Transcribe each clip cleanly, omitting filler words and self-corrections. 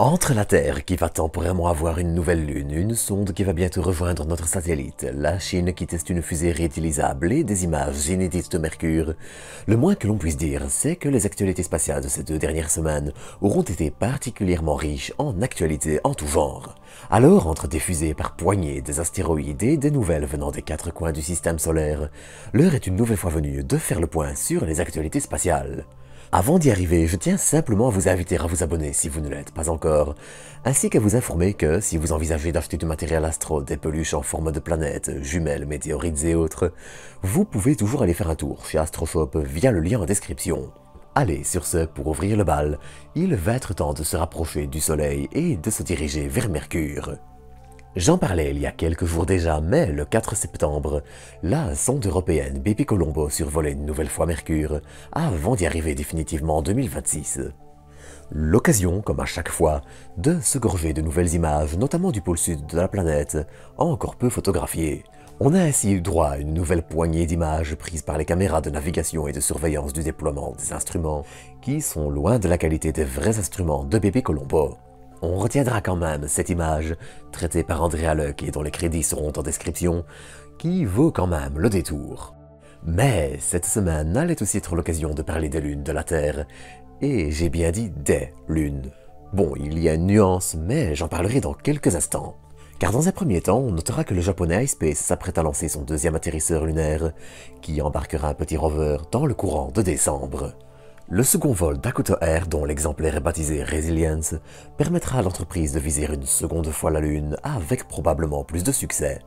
Entre la Terre qui va temporairement avoir une nouvelle lune, une sonde qui va bientôt rejoindre notre satellite, la Chine qui teste une fusée réutilisable et des images inédites de Mercure, le moins que l'on puisse dire, c'est que les actualités spatiales de ces 2 dernières semaines auront été particulièrement riches en actualités en tout genre. Alors, entre des fusées par poignées, des astéroïdes et des nouvelles venant des 4 coins du système solaire, l'heure est une nouvelle fois venue de faire le point sur les actualités spatiales. Avant d'y arriver, je tiens simplement à vous inviter à vous abonner si vous ne l'êtes pas encore, ainsi qu'à vous informer que si vous envisagez d'acheter du matériel astro, des peluches en forme de planètes, jumelles, météorites et autres, vous pouvez toujours aller faire un tour chez Astroshop via le lien en description. Allez, sur ce, pour ouvrir le bal, il va être temps de se rapprocher du Soleil et de se diriger vers Mercure. J'en parlais il y a quelques jours déjà, mais le 4 septembre, la sonde européenne Bepi Colombo survolait une nouvelle fois Mercure, avant d'y arriver définitivement en 2026. L'occasion, comme à chaque fois, de se gorger de nouvelles images, notamment du pôle sud de la planète, encore peu photographiées. On a ainsi eu droit à une nouvelle poignée d'images prises par les caméras de navigation et de surveillance du déploiement des instruments, qui sont loin de la qualité des vrais instruments de Bepi Colombo. On retiendra quand même cette image, traitée par Andrea Luck et dont les crédits seront en description, qui vaut quand même le détour. Mais cette semaine allait aussi être l'occasion de parler des lunes de la Terre, et j'ai bien dit des lunes. Bon, il y a une nuance, mais j'en parlerai dans quelques instants. Car dans un premier temps, on notera que le japonais iSpace s'apprête à lancer son deuxième atterrisseur lunaire, qui embarquera un petit rover dans le courant de décembre. Le second vol d'Hakuto Air, dont l'exemplaire est baptisé Resilience, permettra à l'entreprise de viser une seconde fois la Lune avec probablement plus de succès.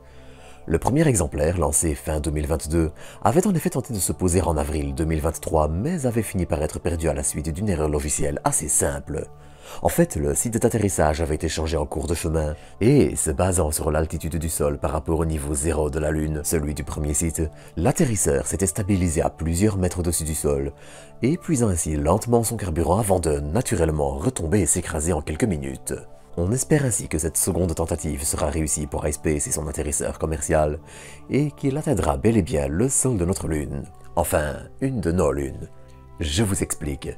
Le premier exemplaire, lancé fin 2022, avait en effet tenté de se poser en avril 2023, mais avait fini par être perdu à la suite d'une erreur logicielle assez simple. En fait, le site d'atterrissage avait été changé en cours de chemin, et se basant sur l'altitude du sol par rapport au niveau zéro de la Lune, celui du premier site, l'atterrisseur s'était stabilisé à plusieurs mètres au-dessus du sol, épuisant ainsi lentement son carburant avant de, naturellement, retomber et s'écraser en quelques minutes. On espère ainsi que cette seconde tentative sera réussie pour iSpace et son atterrisseur commercial, et qu'il atteindra bel et bien le sol de notre Lune. Enfin, une de nos lunes. Je vous explique.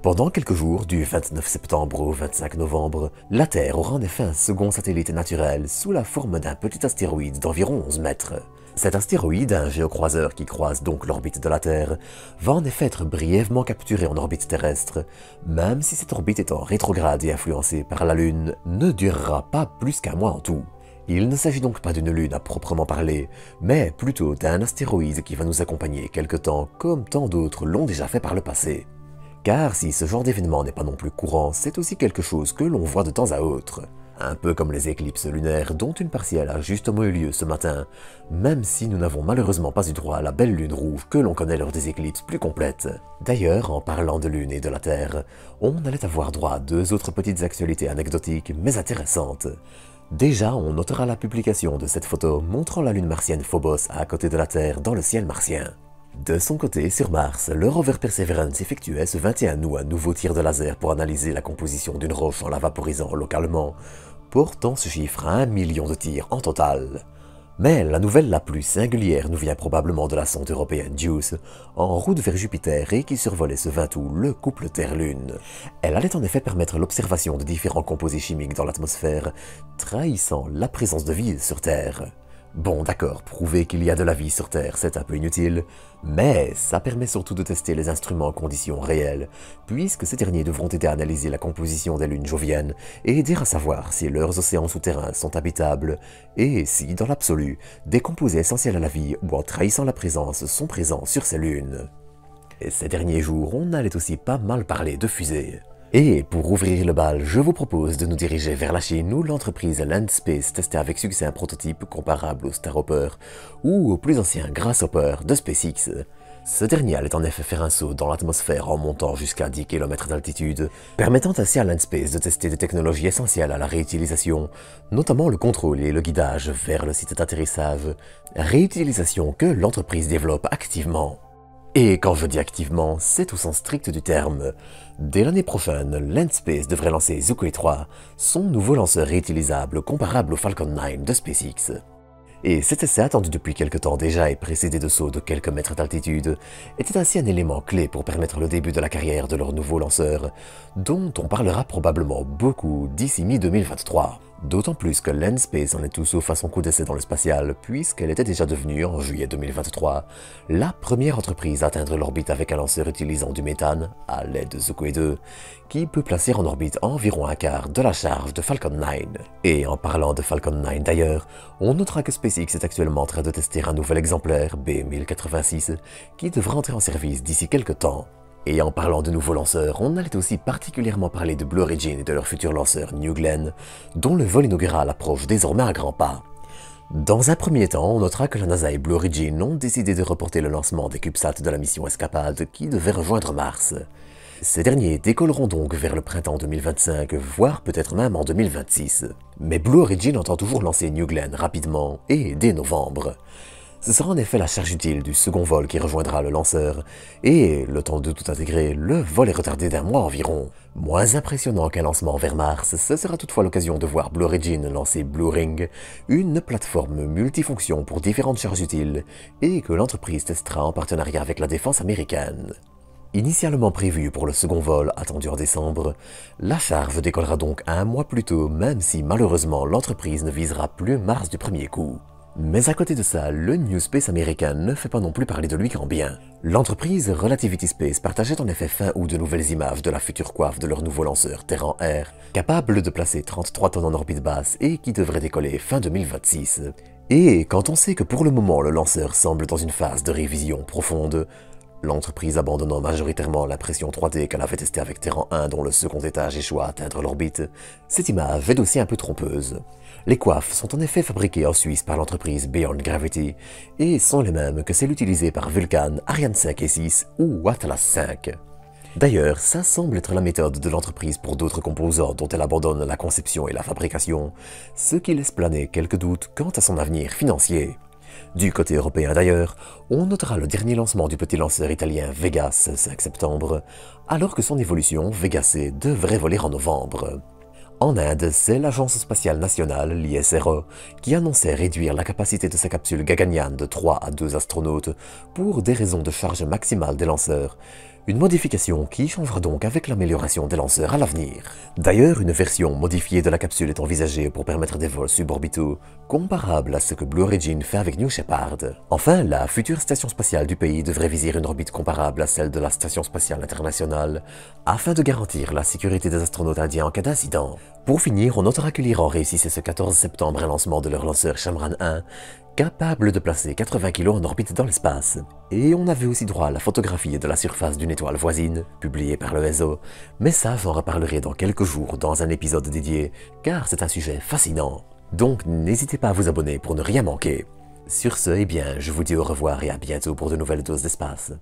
Pendant quelques jours, du 29 septembre au 25 novembre, la Terre aura en effet un second satellite naturel sous la forme d'un petit astéroïde d'environ 11 mètres. Cet astéroïde, un géocroiseur qui croise donc l'orbite de la Terre, va en effet être brièvement capturé en orbite terrestre, même si cette orbite étant rétrograde et influencée par la Lune, ne durera pas plus qu'un mois en tout. Il ne s'agit donc pas d'une lune à proprement parler, mais plutôt d'un astéroïde qui va nous accompagner quelque temps comme tant d'autres l'ont déjà fait par le passé. Car si ce genre d'événement n'est pas non plus courant, c'est aussi quelque chose que l'on voit de temps à autre. Un peu comme les éclipses lunaires dont une partielle a justement eu lieu ce matin, même si nous n'avons malheureusement pas eu droit à la belle lune rouge que l'on connaît lors des éclipses plus complètes. D'ailleurs, en parlant de lune et de la Terre, on allait avoir droit à deux autres petites actualités anecdotiques mais intéressantes. Déjà, on notera la publication de cette photo montrant la lune martienne Phobos à côté de la Terre dans le ciel martien. De son côté, sur Mars, le rover Perseverance effectuait ce 21 août un nouveau tir de laser pour analyser la composition d'une roche en la vaporisant localement, portant ce chiffre à 1 million de tirs en total. Mais la nouvelle la plus singulière nous vient probablement de la sonde européenne JUICE, en route vers Jupiter et qui survolait ce 20 août le couple Terre-Lune. Elle allait en effet permettre l'observation de différents composés chimiques dans l'atmosphère, trahissant la présence de vie sur Terre. Bon d'accord, prouver qu'il y a de la vie sur Terre, c'est un peu inutile, mais ça permet surtout de tester les instruments en conditions réelles, puisque ces derniers devront aider à analyser la composition des lunes joviennes et aider à savoir si leurs océans souterrains sont habitables, et si, dans l'absolu, des composés essentiels à la vie ou en trahissant la présence sont présents sur ces lunes. Et ces derniers jours, on allait aussi pas mal parler de fusées. Et pour ouvrir le bal, je vous propose de nous diriger vers la Chine où l'entreprise Landspace testait avec succès un prototype comparable au Starhopper ou au plus ancien Grasshopper de SpaceX. Ce dernier allait en effet faire un saut dans l'atmosphère en montant jusqu'à 10 km d'altitude, permettant ainsi à Landspace de tester des technologies essentielles à la réutilisation, notamment le contrôle et le guidage vers le site d'atterrissage, réutilisation que l'entreprise développe activement. Et quand je dis activement, c'est au sens strict du terme. Dès l'année prochaine, Landspace devrait lancer Zhuge 3, son nouveau lanceur réutilisable comparable au Falcon 9 de SpaceX. Et cet essai, attendu depuis quelque temps déjà et précédé de sauts de quelques mètres d'altitude, était ainsi un élément clé pour permettre le début de la carrière de leur nouveau lanceur, dont on parlera probablement beaucoup d'ici mi-2023. D'autant plus que Landspace en est tout sauf à son coup d'essai dans le spatial, puisqu'elle était déjà devenue, en juillet 2023, la première entreprise à atteindre l'orbite avec un lanceur utilisant du méthane, à l'aide de Zhukui 2, qui peut placer en orbite environ un quart de la charge de Falcon 9. Et en parlant de Falcon 9 d'ailleurs, on notera que SpaceX est actuellement en train de tester un nouvel exemplaire, B1086, qui devra entrer en service d'ici quelques temps. Et en parlant de nouveaux lanceurs, on allait aussi particulièrement parler de Blue Origin et de leur futur lanceur New Glenn, dont le vol inaugural approche désormais à grands pas. Dans un premier temps, on notera que la NASA et Blue Origin ont décidé de reporter le lancement des CubeSats de la mission Escapade qui devait rejoindre Mars. Ces derniers décolleront donc vers le printemps 2025, voire peut-être même en 2026. Mais Blue Origin entend toujours lancer New Glenn rapidement et dès novembre. Ce sera en effet la charge utile du second vol qui rejoindra le lanceur, et, le temps de tout intégrer, le vol est retardé d'un mois environ. Moins impressionnant qu'un lancement vers Mars, ce sera toutefois l'occasion de voir Blue Origin lancer Blue Ring, une plateforme multifonction pour différentes charges utiles, et que l'entreprise testera en partenariat avec la défense américaine. Initialement prévue pour le second vol, attendu en décembre, la charge décollera donc un mois plus tôt, même si malheureusement l'entreprise ne visera plus Mars du premier coup. Mais à côté de ça, le New Space américain ne fait pas non plus parler de lui qu'en bien. L'entreprise Relativity Space partageait en effet fin août de nouvelles images de la future coiffe de leur nouveau lanceur Terran Air, capable de placer 33 tonnes en orbite basse et qui devrait décoller fin 2026. Et quand on sait que pour le moment le lanceur semble dans une phase de révision profonde, l'entreprise abandonnant majoritairement l'impression 3D qu'elle avait testée avec Terran 1 dont le second étage échoua à atteindre l'orbite, cette image est aussi un peu trompeuse. Les coiffes sont en effet fabriquées en Suisse par l'entreprise Beyond Gravity et sont les mêmes que celles utilisées par Vulcan, Ariane 5 et 6 ou Atlas 5. D'ailleurs, ça semble être la méthode de l'entreprise pour d'autres composants dont elle abandonne la conception et la fabrication, ce qui laisse planer quelques doutes quant à son avenir financier. Du côté européen d'ailleurs, on notera le dernier lancement du petit lanceur italien Vegas 5 septembre, alors que son évolution Vega C devrait voler en novembre. En Inde, c'est l'Agence spatiale nationale, l'ISRO, qui annonçait réduire la capacité de sa capsule Gaganyaan de 3 à 2 astronautes pour des raisons de charge maximale des lanceurs. Une modification qui changera donc avec l'amélioration des lanceurs à l'avenir. D'ailleurs, une version modifiée de la capsule est envisagée pour permettre des vols suborbitaux, comparables à ce que Blue Origin fait avec New Shepard. Enfin, la future station spatiale du pays devrait viser une orbite comparable à celle de la Station spatiale internationale, afin de garantir la sécurité des astronautes indiens en cas d'incident. Pour finir, on notera que l'Iran réussissait ce 14 septembre un lancement de leur lanceur Shamran 1, capable de placer 80 kg en orbite dans l'espace. Et on avait aussi droit à la photographie de la surface d'une étoile voisine, publiée par le ESO, mais ça j'en reparlerai dans quelques jours dans un épisode dédié, car c'est un sujet fascinant. Donc n'hésitez pas à vous abonner pour ne rien manquer. Sur ce, eh bien, je vous dis au revoir et à bientôt pour de nouvelles doses d'espace.